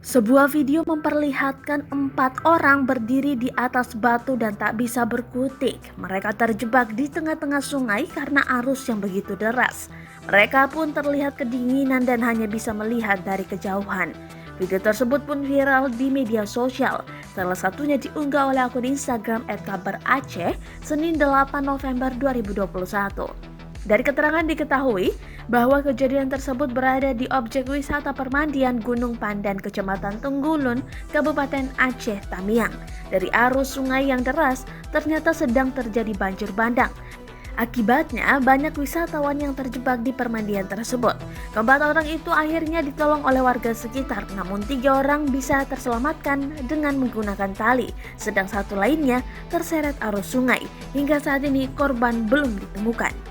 Sebuah video memperlihatkan 4 orang berdiri di atas batu dan tak bisa berkutik. Mereka terjebak di tengah-tengah sungai karena arus yang begitu deras. Mereka pun terlihat kedinginan dan hanya bisa melihat dari kejauhan. Video tersebut pun viral di media sosial. Salah satunya diunggah oleh akun Instagram @kabaraceh Senin 8 November 2021. Dari keterangan diketahui bahwa kejadian tersebut berada di objek wisata permandian Gunung Pandan, Kecamatan Tenggulun, Kabupaten Aceh Tamiang. Dari arus sungai yang deras, ternyata sedang terjadi banjir bandang. Akibatnya, banyak wisatawan yang terjebak di permandian tersebut. Keempat orang itu akhirnya ditolong oleh warga sekitar, namun 3 orang bisa terselamatkan dengan menggunakan tali, sedang satu lainnya terseret arus sungai. Hingga saat ini korban belum ditemukan.